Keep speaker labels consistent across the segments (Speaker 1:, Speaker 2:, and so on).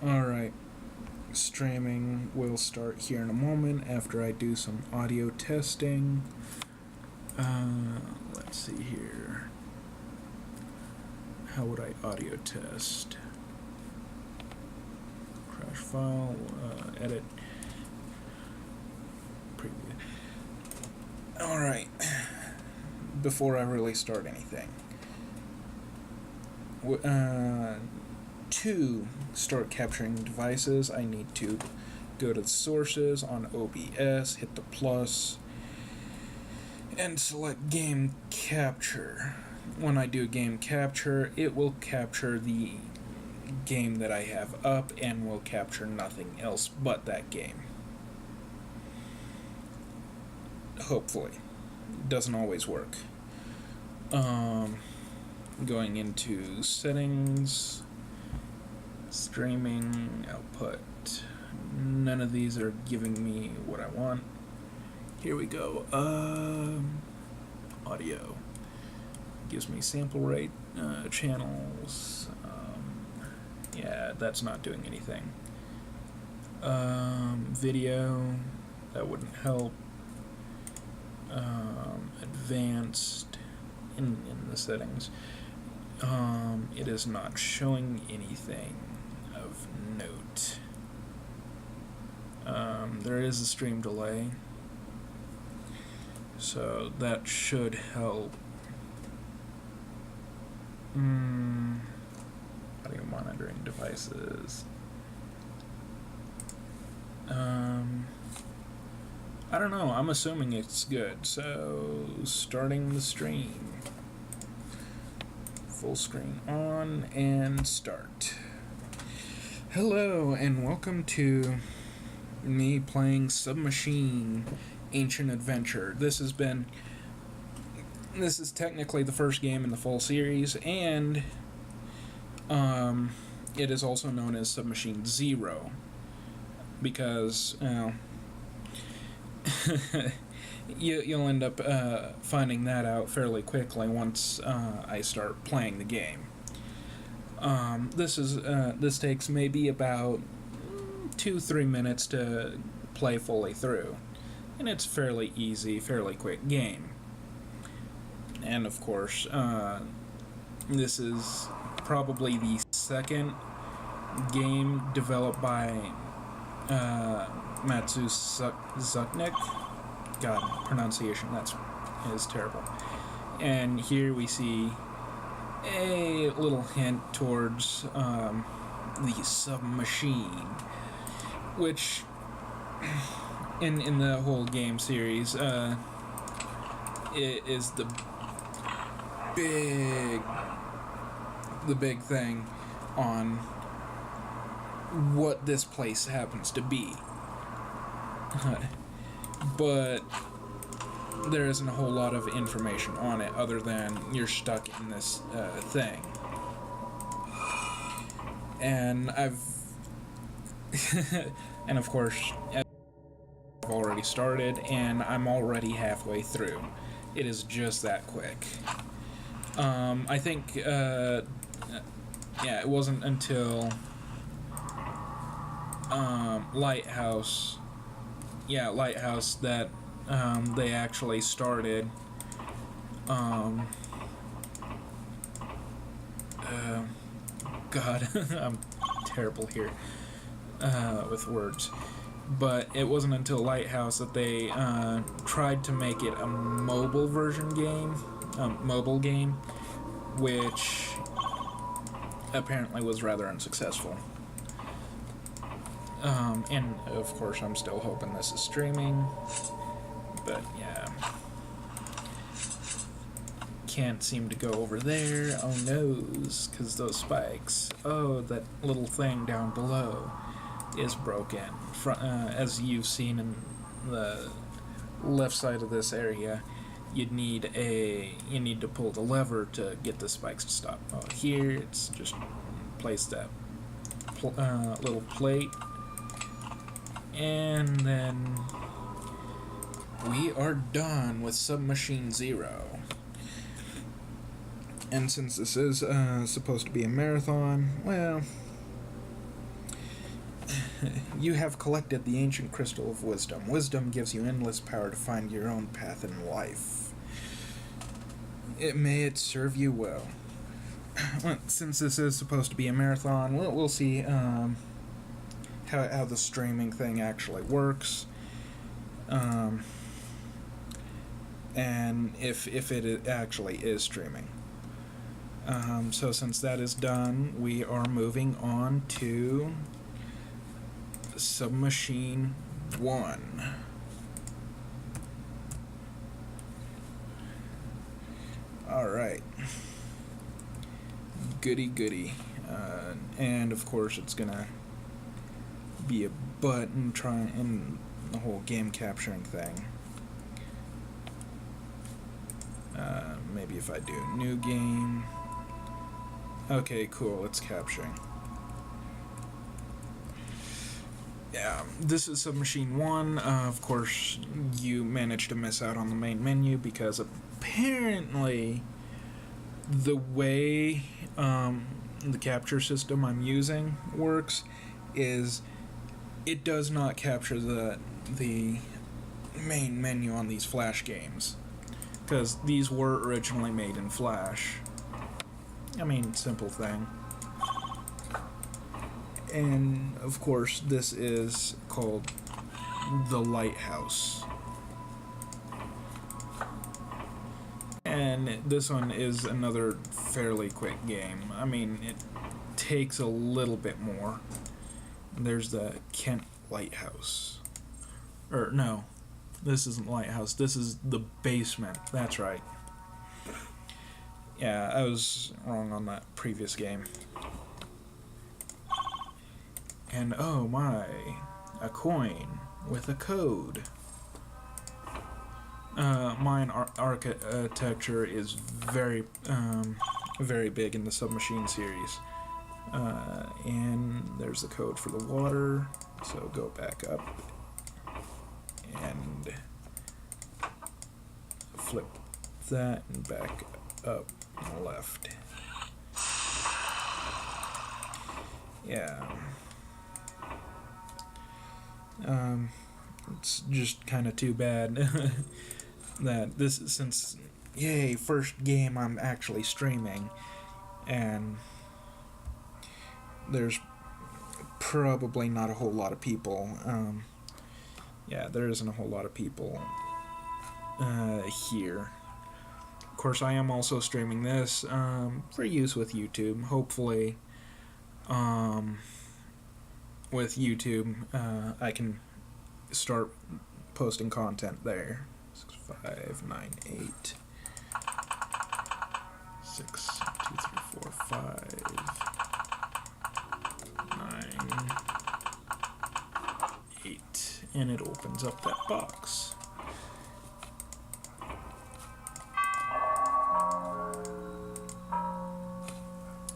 Speaker 1: Alright, streaming will start here in a moment after I do some audio testing. Let's see here. How would I audio test? Crash file, edit, preview. Alright, before I really start anything. To start capturing devices, I need to go to the sources on OBS, hit the plus, and select game capture. When I do game capture, it will capture the game that I have up and will capture nothing else but that game. Hopefully. Doesn't always work. Going into settings, streaming, output. None of these are giving me what I want. Here we go. Audio. Gives me sample rate, channels. Yeah, that's not doing anything. Video, that wouldn't help. Advanced in the settings. It is not showing anything of note. There is a stream delay, so that should help. Audio monitoring devices. I don't know, I'm assuming it's good, so starting the stream. Full screen on and start. Hello and welcome to me playing Submachine Ancient Adventure. This is technically the first game in the full series, and it is also known as Submachine Zero because you'll end up finding that out fairly quickly once I start playing the game. This takes maybe about 2-3 minutes to play fully through, and it's fairly easy, fairly quick game. And of course, this is probably the second game developed by Matsu Zuknik. God, pronunciation, is terrible. And here we see a little hint towards the submachine, which in the whole game series it is the big thing on what this place happens to be. But there isn't a whole lot of information on it other than you're stuck in this thing. And and of course, I've already started and I'm already halfway through. It is just that quick. I think, it wasn't until Lighthouse that they actually started God, I'm terrible here with words. But it wasn't until Lighthouse that they tried to make it a mobile game, which apparently was rather unsuccessful. And of course I'm still hoping this is streaming, but yeah. Can't seem to go over there. Oh noes, because those spikes. Oh, that little thing down below is broken. As you've seen in the left side of this area, you need to pull the lever to get the spikes to stop. Oh, here it's just place that little plate, and then we are done with Submachine Zero. And since this is supposed to be a marathon, well, You have collected the ancient crystal of wisdom. Wisdom gives you endless power to find your own path in life. May it serve you well. Well, since this is supposed to be a marathon, we'll see how the streaming thing actually works. And if it actually is streaming. So since that is done, we are moving on to Submachine 1. Alright. Goody goody. And of course it's gonna be a button and the whole game capturing thing. Maybe if I do new game. Okay, cool, it's capturing. Yeah, this is Submachine 1. Of course, you managed to miss out on the main menu because apparently the way the capture system I'm using works is it does not capture the main menu on these Flash games. Because these were originally made in Flash. I mean, simple thing. And, of course, this is called The Lighthouse. And this one is another fairly quick game. I mean, it takes a little bit more. There's the Kent Lighthouse. Or, no. This isn't Lighthouse. This is the basement. That's right. Yeah, I was wrong on that previous game. And oh my, a coin with a code. Mine architecture is very big in the Submachine series. And there's the code for the water. So go back up. And flip that and back up and left. Yeah. It's just kind of too bad that this, since, yay, first game I'm actually streaming, and there's probably not a whole lot of people. Yeah, there isn't a whole lot of people here. Of course, I am also streaming this for use with YouTube. Hopefully, with YouTube, I can start posting content there. 6, 5, 9, 8, 6, 2, 3, 4, 5, 9, 8, and it opens up that box.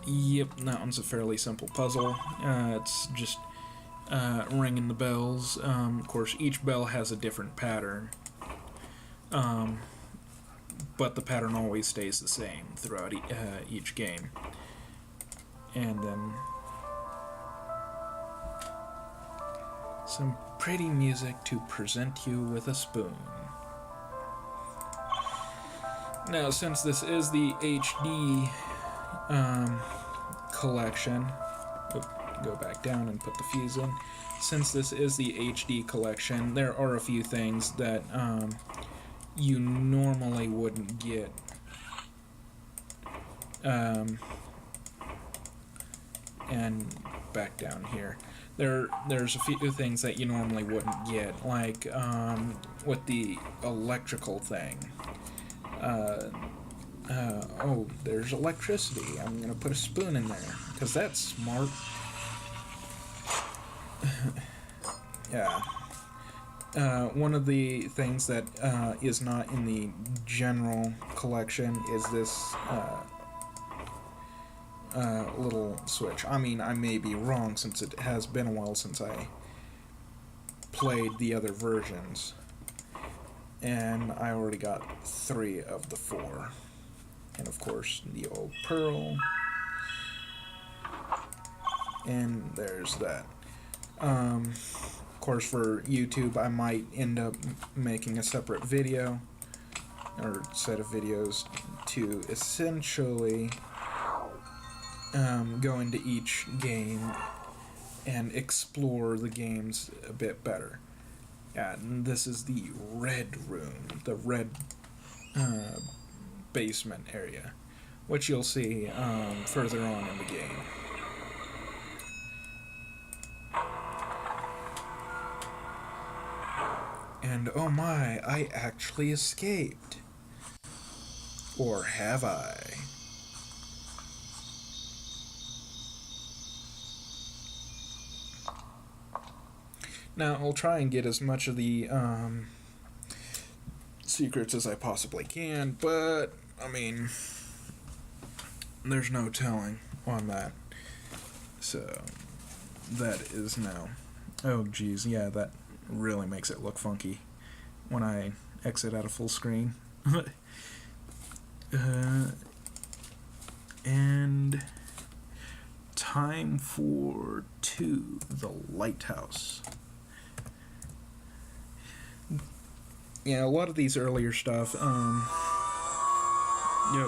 Speaker 1: Yep, that one's a fairly simple puzzle. It's just ringing the bells. Of course, each bell has a different pattern, but the pattern always stays the same throughout each game. And then some pretty music to present you with a spoon. Now, since this is the HD collection, go back down and put the fuse in. Since this is the HD collection, there are a few things that you normally wouldn't get. And back down here, there's a few things that you normally wouldn't get, like with the electrical thing. Oh, there's electricity. I'm gonna put a spoon in there, because that's smart. Yeah. One of the things that is not in the general collection is this little switch. I mean, I may be wrong, since it has been a while since I played the other versions. And I already got 3 of the 4. And of course, the old pearl. And there's that. Of course, for YouTube, I might end up making a separate video or set of videos to essentially go into each game and explore the games a bit better. And this is the red room, the red basement area, which you'll see further on in the game. And oh my, I actually escaped. Or have I? Now, I'll try and get as much of the secrets as I possibly can, but, I mean, there's no telling on that. So, that is now. Oh, geez, yeah, that really makes it look funky when I exit out of full screen. And time for 2, the lighthouse. Yeah, a lot of these earlier stuff, yeah,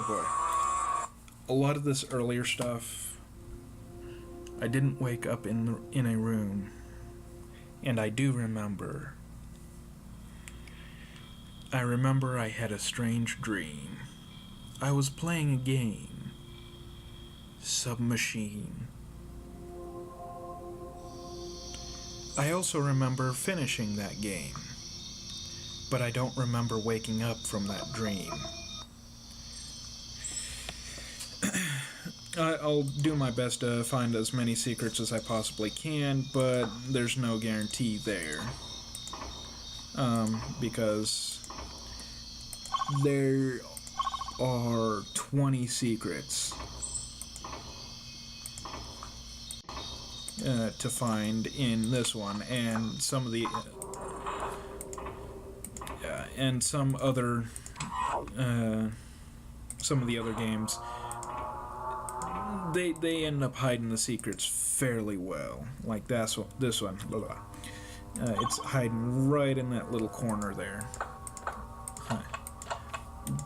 Speaker 1: boy. A lot of this earlier stuff, I didn't wake up in a room, and I do remember. I remember I had a strange dream. I was playing a game, Submachine. I also remember finishing that game, but I don't remember waking up from that dream. I'll do my best to find as many secrets as I possibly can, but there's no guarantee there. Because there are 20 secrets to find in this one, and some of the and some of the other games, they end up hiding the secrets fairly well. Like this one, blah, blah. It's hiding right in that little corner there.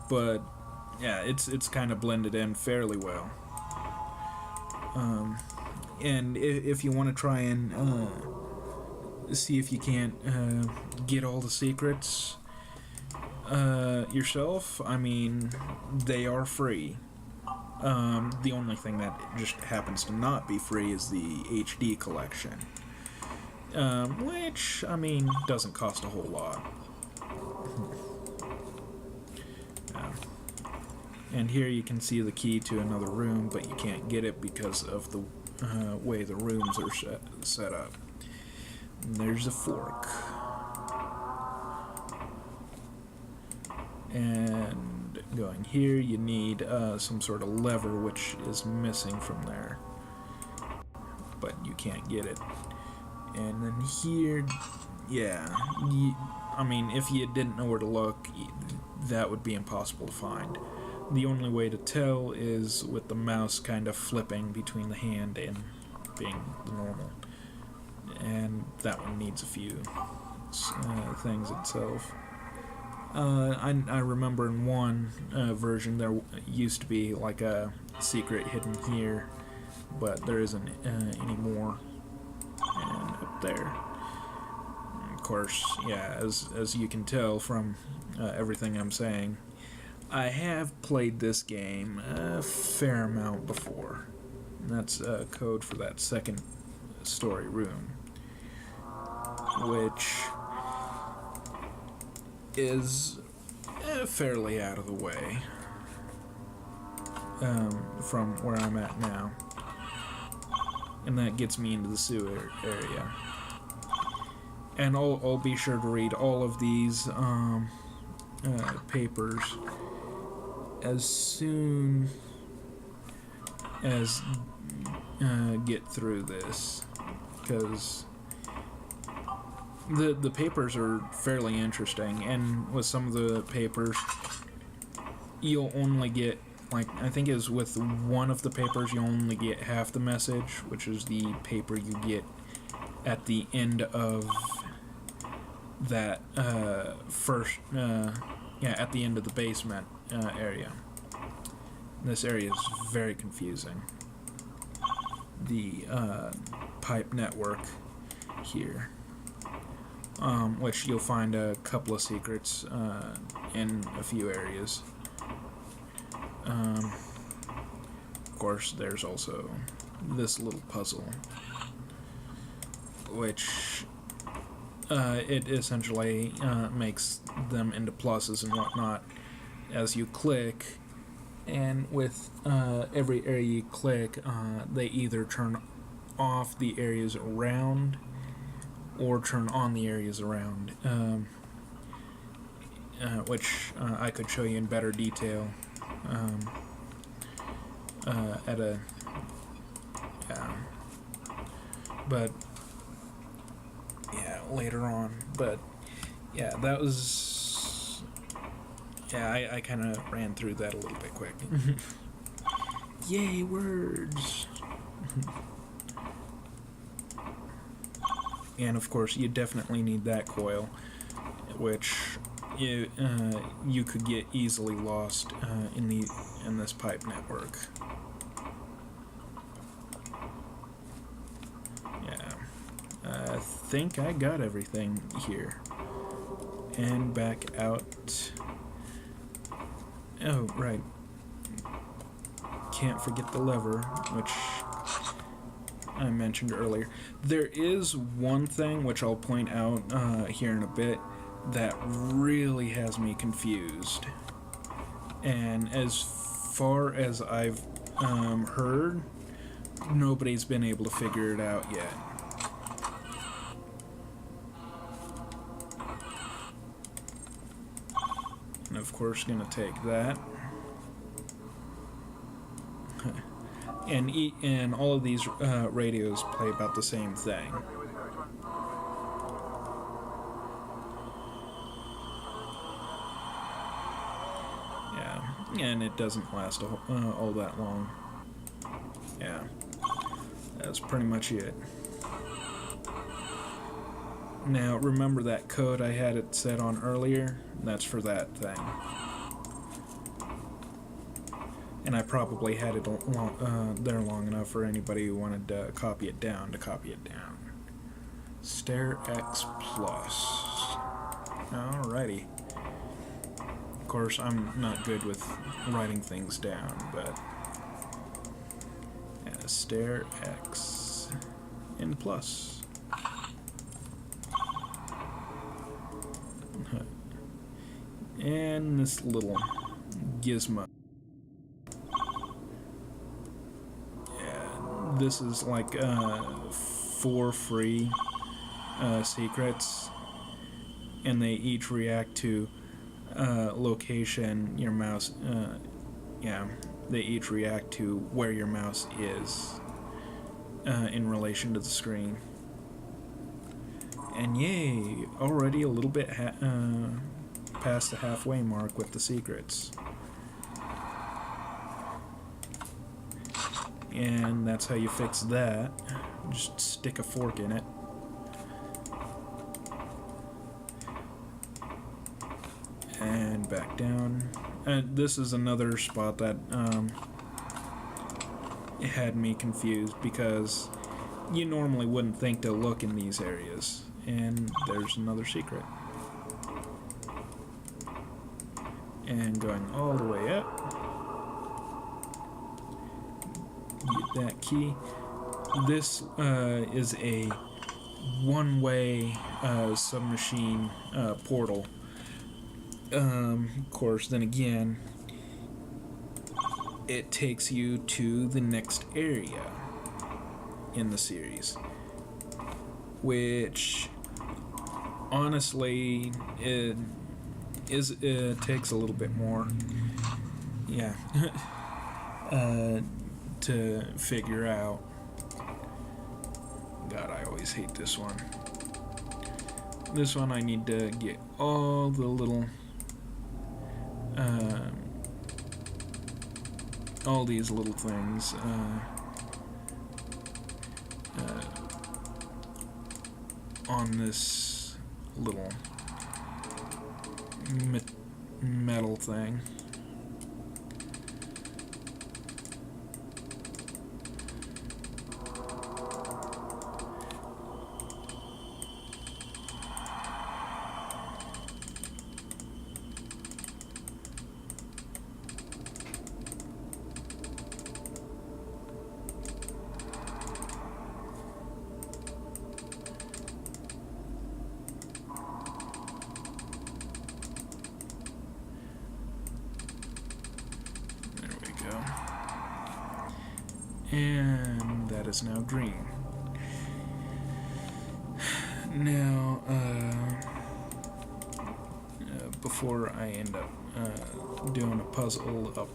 Speaker 1: But yeah, it's kind of blended in fairly well. And if you want to try and see if you can't get all the secrets yourself, I mean, they are free. The only thing that just happens to not be free is the HD collection, which, I mean, doesn't cost a whole lot. And here you can see the key to another room, but you can't get it because of the way the rooms are set up. And there's a fork. And going here, you need some sort of lever, which is missing from there. But you can't get it. And then here, yeah, I mean, if you didn't know where to look, that would be impossible to find. The only way to tell is with the mouse kind of flipping between the hand and being the normal. And that one needs a few things itself. I remember in one version there used to be like a secret hidden here, but there isn't anymore. And up there. And of course, yeah, as you can tell from everything I'm saying, I have played this game a fair amount before. And that's code for that second story room, which is fairly out of the way from where I'm at now. And that gets me into the sewer area. And I'll be sure to read all of these papers as soon as get through this, because the papers are fairly interesting, and with some of the papers you'll only get, like, I think it was with one of the papers you only get half the message, which is the paper you get at the end of that at the end of the basement area. This area is very confusing. The pipe network here, which you'll find a couple of secrets in a few areas. Of course, there's also this little puzzle, which it essentially makes them into pluses and whatnot as you click, and with every area you click, they either turn off the areas around or turn on the areas around, which I could show you in better detail at a but later on. But that was I kind of ran through that a little bit quick. Yay, words. And of course you definitely need that coil, which you could get easily lost in this pipe network. I think I got everything here. And back out. Oh, right. Can't forget the lever, which I mentioned earlier. There is one thing which I'll point out here in a bit that really has me confused. And as far as I've heard, nobody's been able to figure it out yet. And of course, gonna take that. And all of these radios play about the same thing. And it doesn't last all that long. That's pretty much it. Now, remember that code I had it set on earlier? That's for that thing. And I probably had it there long enough for anybody who wanted to copy it down Stair X plus. Alrighty. Of course, I'm not good with writing things down, but stair X and plus. And this little gizmo. This is like 4 free secrets, and they each react to location your mouse. They each react to where your mouse is in relation to the screen. And yay, already a little bit past the halfway mark with the secrets. And that's how you fix that. Just stick a fork in it. And back down. And this is another spot that had me confused, because you normally wouldn't think to look in these areas. And there's another secret. And going all the way up. Get that key. This is a one-way submachine portal. Of course, then again, it takes you to the next area in the series, which honestly it takes a little bit more to figure out. God, I always hate this one. This one I need to get all the little all these little things on this little metal thing. And that is now green. Now, before I end up doing a puzzle up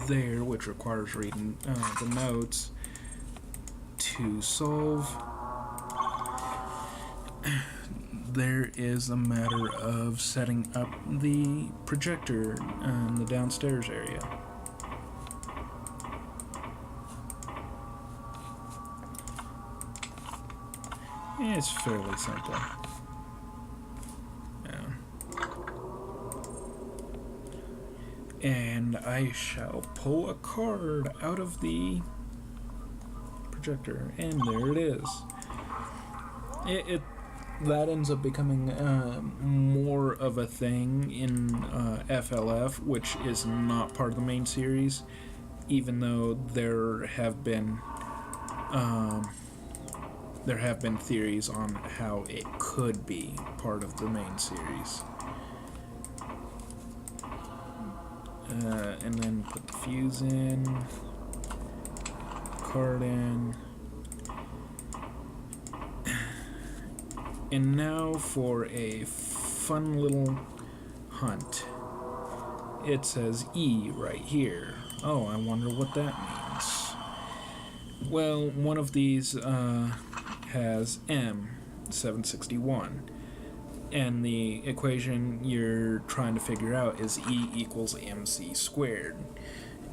Speaker 1: there, which requires reading the notes to solve, there is a matter of setting up the projector in the downstairs area. It's fairly simple. And I shall pull a card out of the projector, and there it is. That ends up becoming more of a thing in FLF, which is not part of the main series, even though there have been theories on how it could be part of the main series. And then put the fuse in, card in, and now for a fun little hunt. It says E right here. Oh, I wonder what that means. Well, one of these has M, 761. And the equation you're trying to figure out is E equals MC squared,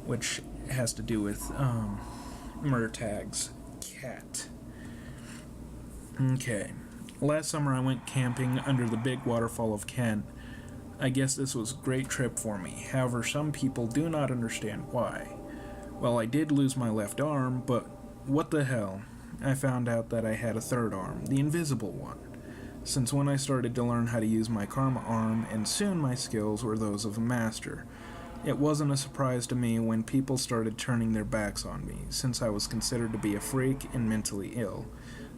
Speaker 1: which has to do with Murtag's cat. Okay. Last summer I went camping under the big waterfall of Kent. I guess this was a great trip for me. However, some people do not understand why. Well, I did lose my left arm, but what the hell? I found out that I had a third arm, the invisible one. Since when I started to learn how to use my karma arm, and soon my skills were those of a master. It wasn't a surprise to me when people started turning their backs on me, since I was considered to be a freak and mentally ill.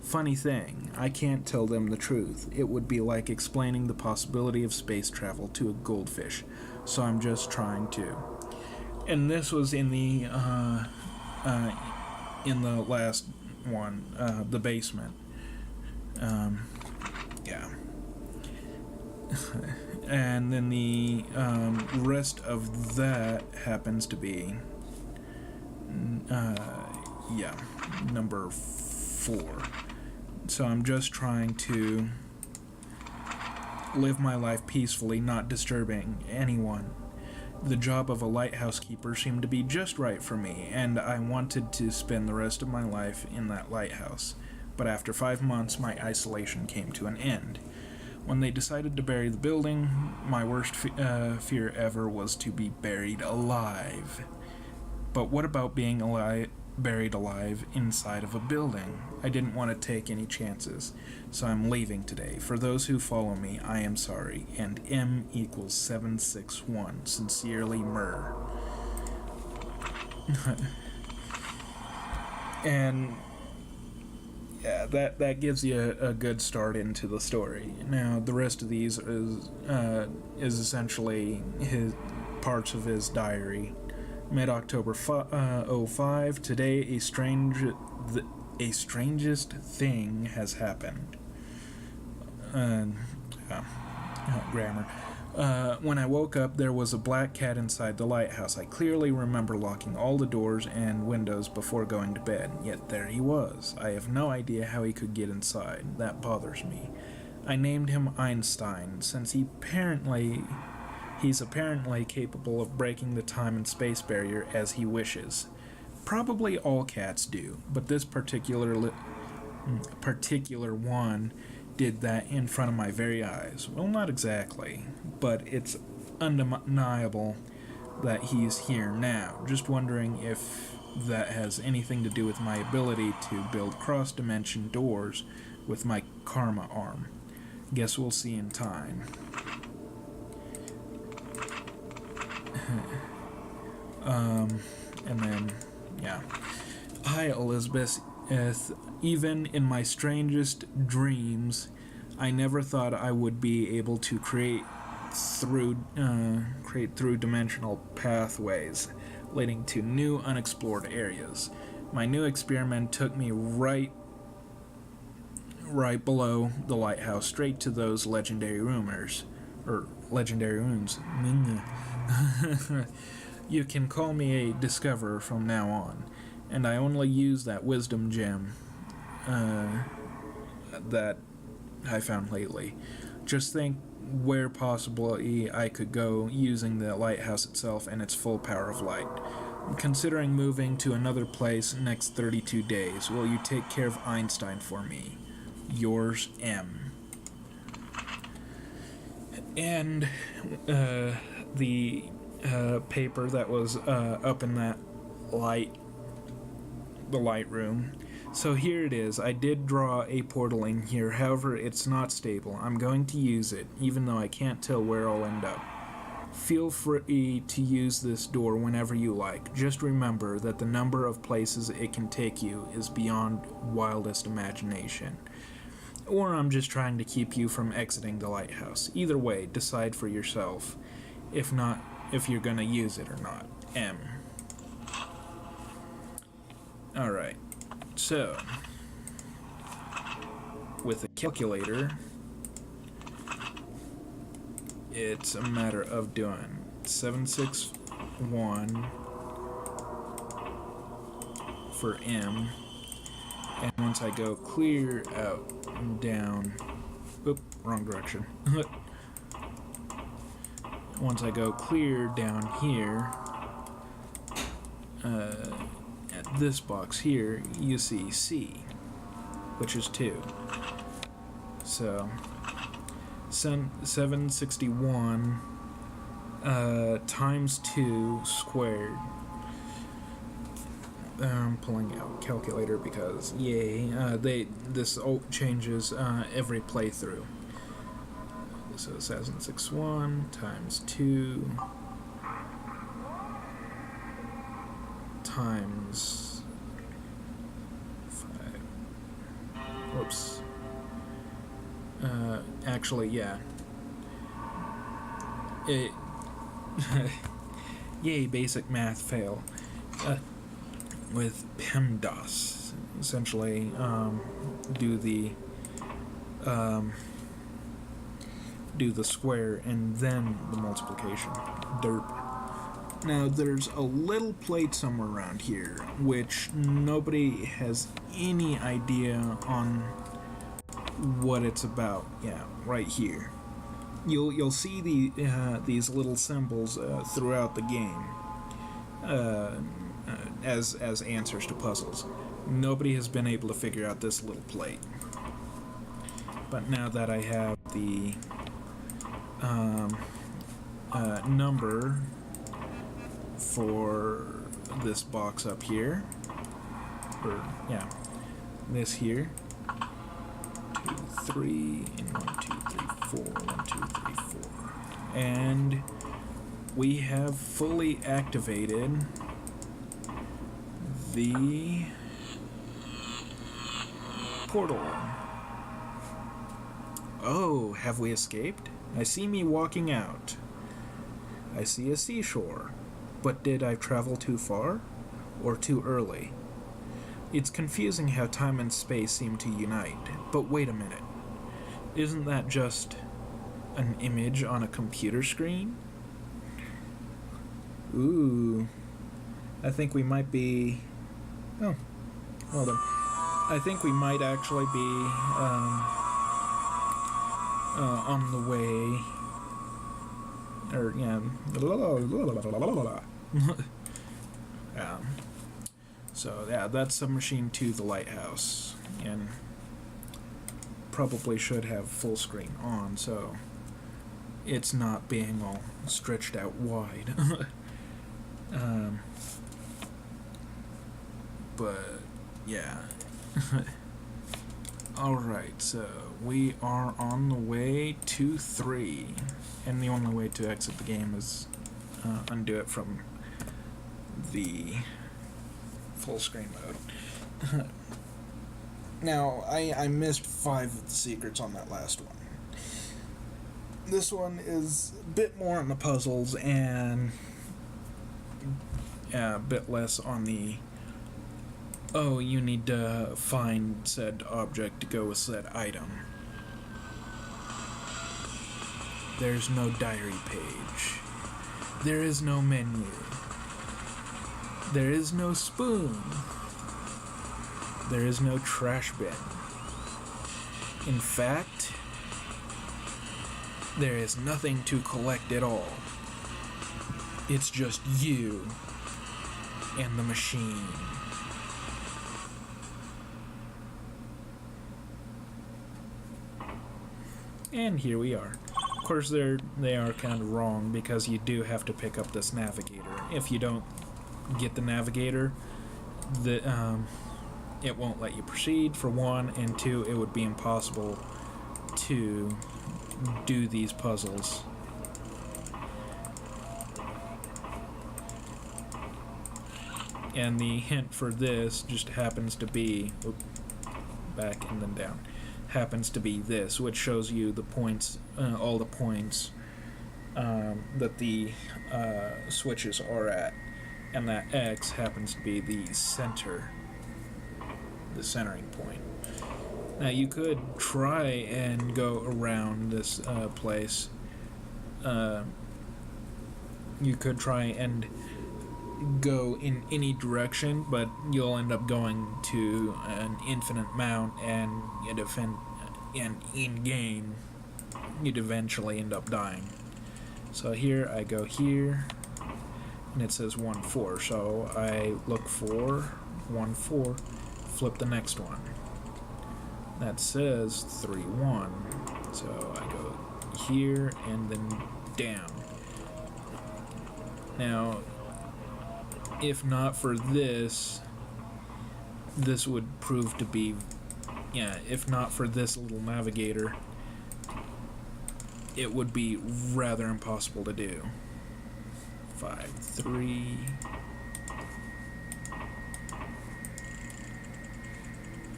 Speaker 1: Funny thing, I can't tell them the truth. It would be like explaining the possibility of space travel to a goldfish, so I'm just trying to. And this was in the last one, the basement. Yeah. And then the rest of that happens to be number 4. So I'm just trying to live my life peacefully, not disturbing anyone. The job of a lighthouse keeper seemed to be just right for me, and I wanted to spend the rest of my life in that lighthouse. But after 5 months, my isolation came to an end. When they decided to bury the building, my worst fear ever was to be buried alive. But what about being buried alive inside of a building? I didn't want to take any chances, so I'm leaving today. For those who follow me, I am sorry. And M equals 761. Sincerely, Myrrh. And yeah, that gives you a good start into the story. Now, the rest of these is essentially parts of his diary. Mid-October 05, today a strangest thing has happened. Grammar. When I woke up, there was a black cat inside the lighthouse. I clearly remember locking all the doors and windows before going to bed, yet there he was. I have no idea how he could get inside. That bothers me. I named him Einstein, since he's apparently capable of breaking the time and space barrier as he wishes. Probably all cats do, but this particular one did that in front of my very eyes. Well, not exactly, but it's undeniable that he's here now. Just wondering if that has anything to do with my ability to build cross-dimension doors with my karma arm. Guess we'll see in time. And then, yeah. Hi, Elizabeth. Even in my strangest dreams, I never thought I would be able to create through dimensional pathways leading to new unexplored areas. My new experiment took me right below the lighthouse, straight to those legendary ruins. You can call me a discoverer from now on, and I only use that wisdom gem that I found lately. Just think where possibly I could go using the lighthouse itself and its full power of light. Considering moving to another place next 32 days, will you take care of Einstein for me? Yours, M. And the paper that was up in that the light room. So here it is. I did draw a portal in here, however it's not stable. I'm going to use it, even though I can't tell where I'll end up. Feel free to use this door whenever you like. Just remember that the number of places it can take you is beyond wildest imagination. Or I'm just trying to keep you from exiting the lighthouse. Either way, decide for yourself. If you're gonna use it or not. M. Alright. So, with a calculator, it's a matter of doing 761 for M, and once I go clear out and down, wrong direction. Once I go clear down here, at this box here, you see C, which is 2. So, 761 times 2 squared. I'm pulling out calculator because, yay, this changes every playthrough. So 761 times 2 times 5. Whoops. Actually, yeah. Yay, basic math fail. With PEMDAS, essentially, do the square and then the multiplication. Derp. Now, there's a little plate somewhere around here, which nobody has any idea on what it's about. Yeah, right here. You'll see these little symbols throughout the game as answers to puzzles. Nobody has been able to figure out this little plate. But now that I have the number for this box up here, or yeah, this here, 2, 3, and 1, 2, 3, 4, 1, 2, 3, 4, and we have fully activated the portal. Oh, have we escaped? I see me walking out. I see a seashore. But did I travel too far? Or too early? It's confusing how time and space seem to unite. But wait a minute. Isn't that just an image on a computer screen? Ooh. I think we might be... Oh, hold on. I think we might actually be on the way, or yeah, yeah. So yeah, that's submachine to the lighthouse, and probably should have full screen on, so it's not being all stretched out wide. But yeah. Alright, so we are on the way to 3, and the only way to exit the game is undo it from the full screen mode. Now, I missed 5 of the secrets on that last one. This one is a bit more on the puzzles and a bit less on the, oh, you need to find said object to go with said item. There's no diary page. There is no menu. There is no spoon. There is no trash bin. In fact, there is nothing to collect at all. It's just you and the machine. And here we are. Of course, they are kind of wrong, because you do have to pick up this navigator. If you don't get the navigator, it won't let you proceed, for one, and two, it would be impossible to do these puzzles. And the hint for this just happens to be, back and then down, happens to be this, which shows you the points, all the points that the switches are at, and that X happens to be the center, the centering point. Now you could try and go around this place. You could try and go in any direction, but you'll end up going to an infinite amount, and in game you'd eventually end up dying. So here I go here, and it says 1-4, so I look for 1-4, flip the next one. That says 3-1, so I go here and then down. Now, if not for this would prove to be, if not for this little navigator, it would be rather impossible to do. 5-3.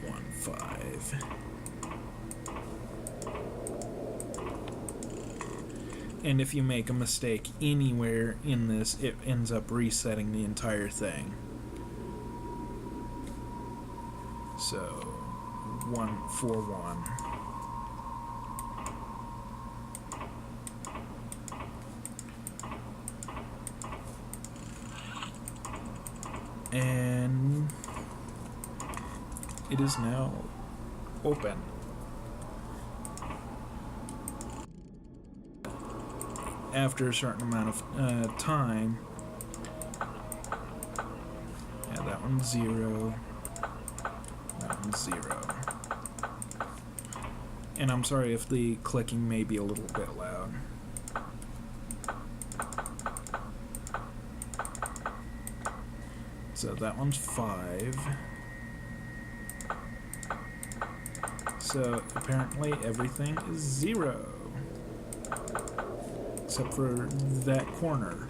Speaker 1: 1-5. And if you make a mistake anywhere in this, it ends up resetting the entire thing. So 1-4-1. And it is now open. After a certain amount of time, that one's 0, that one's 0. And I'm sorry if the clicking may be a little bit loud. So that one's 5. So apparently everything is 0. Except for that corner.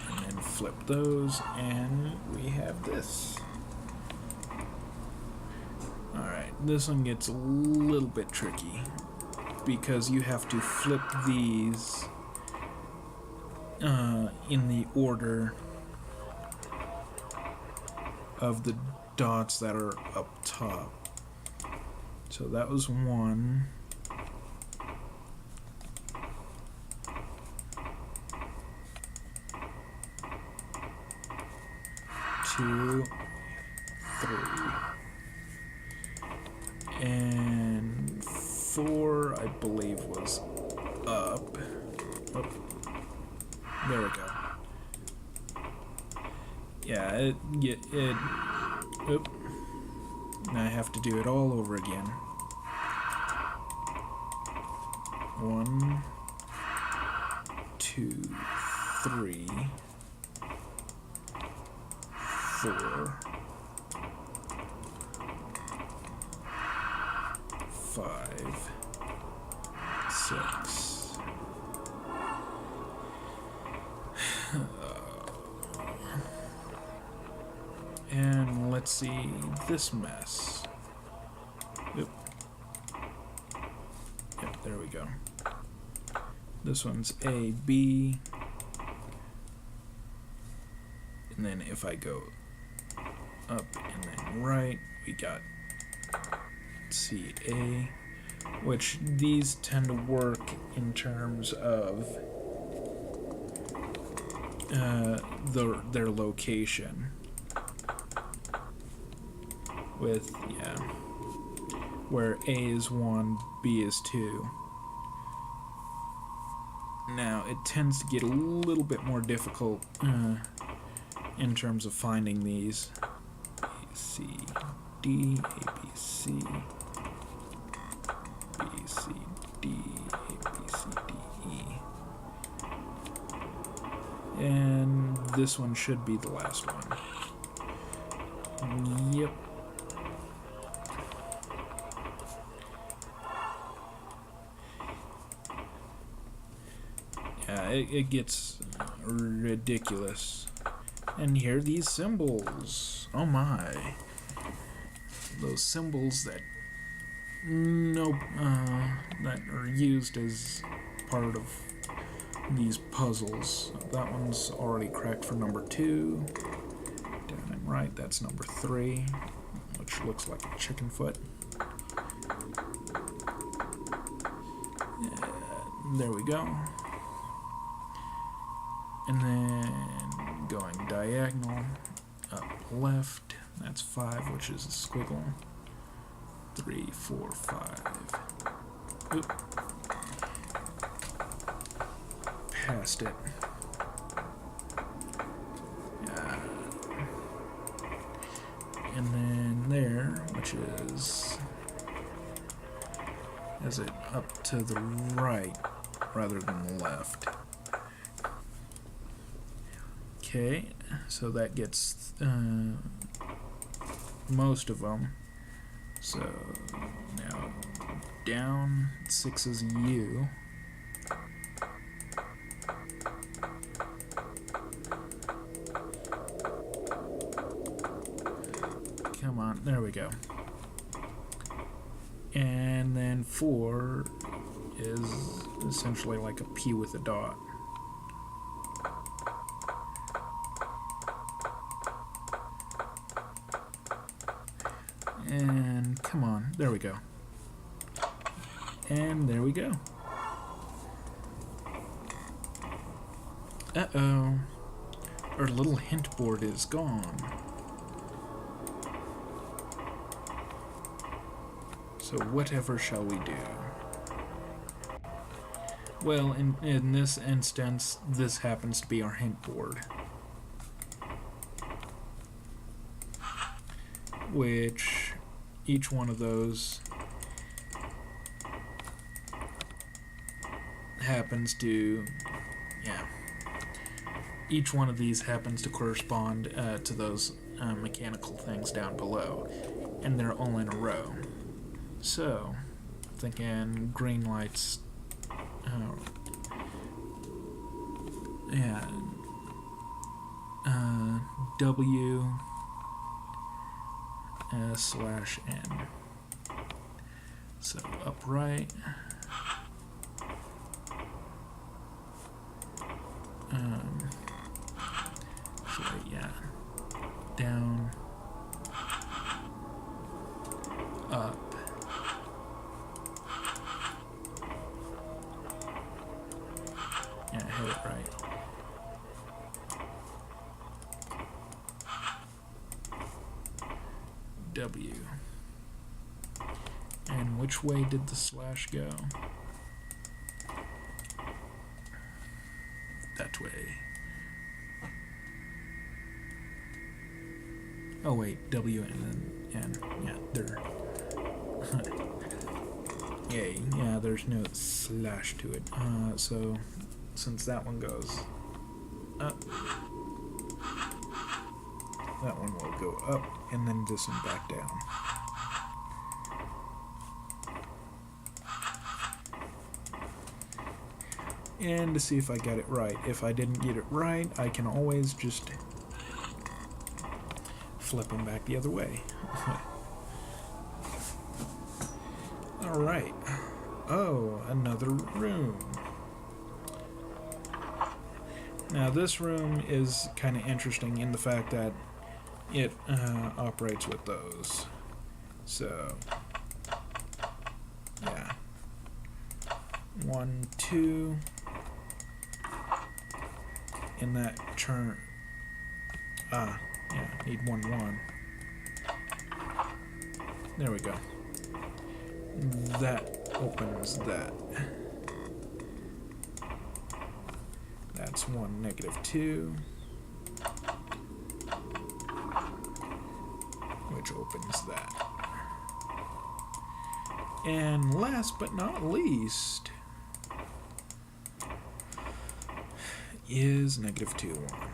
Speaker 1: And then flip those, and we have this. This one gets a little bit tricky, because you have to flip these in the order of the dots that are up top. So that was 1. 2, 3. And 4, I believe, was up. Oh, there we go. Yeah, it. Oop. Now I have to do it all over again. 1, 2, 3, 4, 5, 6. And let's see this mess. Oop. Yep, there we go. This one's A, B. And then if I go up and then right, we got C, A, which these tend to work in terms of their location. With, yeah, where A is 1, B is 2. Now, it tends to get a little bit more difficult in terms of finding these. A, C, D, A, B, C, B, C, D, A, B, C, D, E. And this one should be the last one. Yep. Yeah, it gets ridiculous. And here are these symbols. Oh my. Those symbols that that are used as part of these puzzles. That one's already cracked for number 2. Down and right, that's number 3, which looks like a chicken foot. There we go. And then going diagonal, up left, that's 5, which is a squiggle. 3, 4, 5. Oop. Past it. And then there, which is it up to the right rather than the left. Okay, so that gets most of them. So now down, 6 is U. Come on, there we go. And then 4 is essentially like a P with a dot. And come on, there we go. And there we go. Uh-oh. Our little hint board is gone. So whatever shall we do? Well, in this instance, this happens to be our hint board, which each one of those happens to, each one of these happens to correspond to those mechanical things down below, and they're all in a row. So, thinking green lights, W /N. So upright. Down, up, hit it right. W. And which way did the slash go? That way. Oh wait, W and then N. Yeah, there. Yay. Yeah, there's no slash to it. So, since that one goes up, that one will go up, and then this one back down. And to see if I got it right. If I didn't get it right, I can always just flip them back the other way. Alright. Oh, another room. Now this room is kind of interesting in the fact that it operates with those. So, yeah. 1, 2. In that turn. Yeah, need 1, 1. There we go. That opens that. That's 1, -2. Which opens that. And last but not least is -2, 1.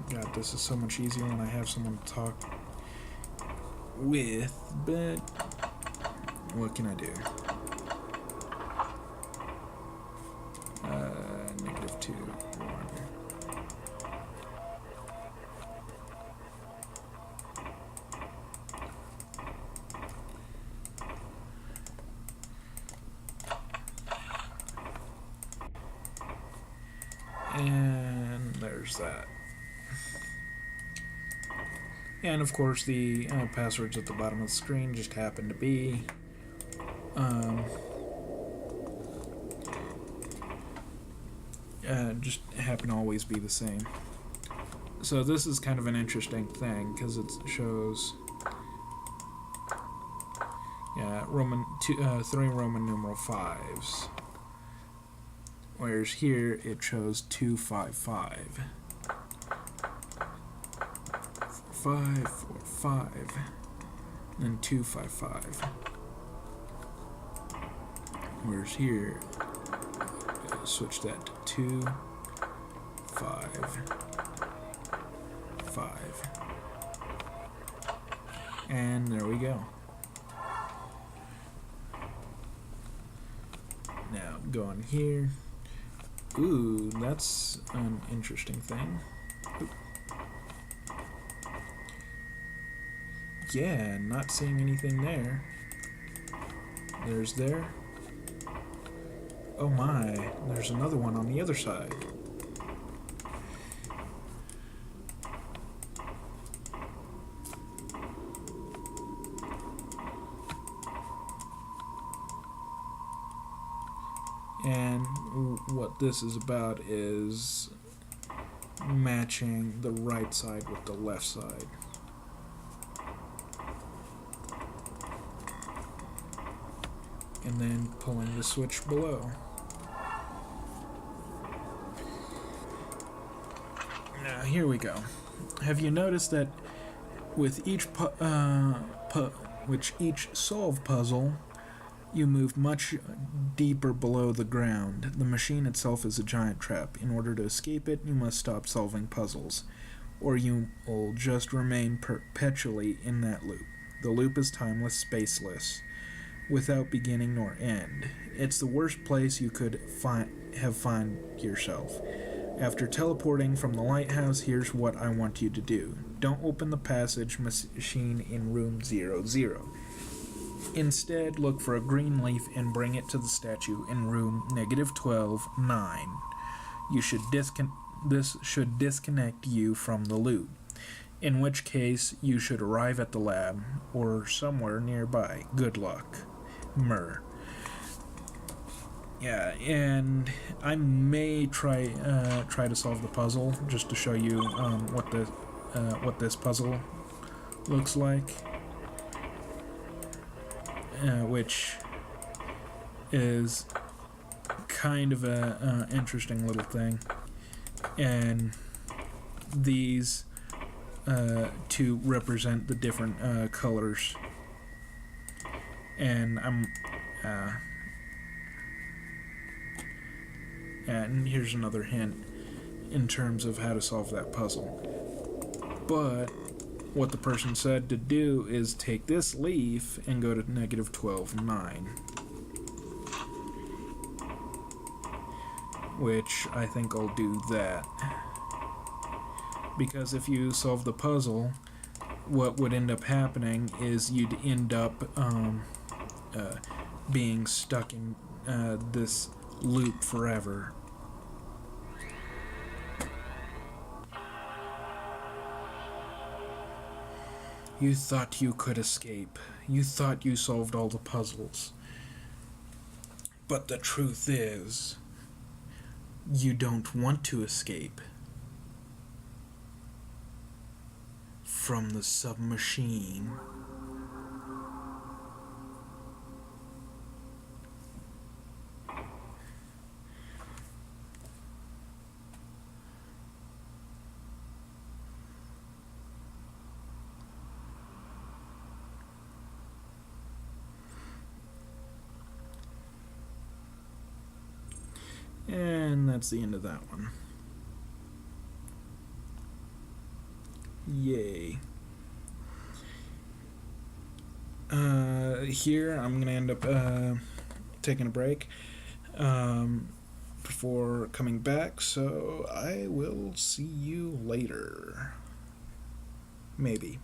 Speaker 1: God, this is so much easier when I have someone to talk with, but what can I do? -2, 1. And there's that. And of course the passwords at the bottom of the screen just happen to be just happen to always be the same. So this is kind of an interesting thing because it shows three Roman numeral 5s, whereas here it shows 2, 5, 5. 5, 4, 5, and 2, 5, 5. Whereas here, switch that to 2, 5, 5. And there we go. Now, go on here. Ooh, that's an interesting thing. Oop. Yeah, not seeing anything there. There's there. Oh my, there's another one on the other side. And what this is about is matching the right side with the left side. And then pulling the switch below. Now here we go. Have you noticed that with each each solve puzzle, you move much deeper below the ground? The machine itself is a giant trap. In order to escape it, you must stop solving puzzles, or you will just remain perpetually in that loop. The loop is timeless, spaceless, without beginning nor end. It's the worst place you could find yourself. After teleporting from the lighthouse, here's what I want you to do. Don't open the passage machine in room 00. Instead, look for a green leaf and bring it to the statue in room -12, 9. This should disconnect you from the loop, in which case you should arrive at the lab or somewhere nearby. Good luck. Myrrh. Yeah, and I may try to solve the puzzle just to show you what this puzzle looks like. which is kind of a interesting little thing. And these to represent the different colors. And and here's another hint in terms of how to solve that puzzle. But what the person said to do is take this leaf and go to negative 12, 9. Which I think I'll do that. Because if you solve the puzzle, what would end up happening is you'd end up being stuck in this loop forever. You thought you could escape. You thought you solved all the puzzles. But the truth is, you don't want to escape from the submachine. And that's the end of that one. Yay. Here I'm gonna end up taking a break before coming back, so I will see you later. Maybe.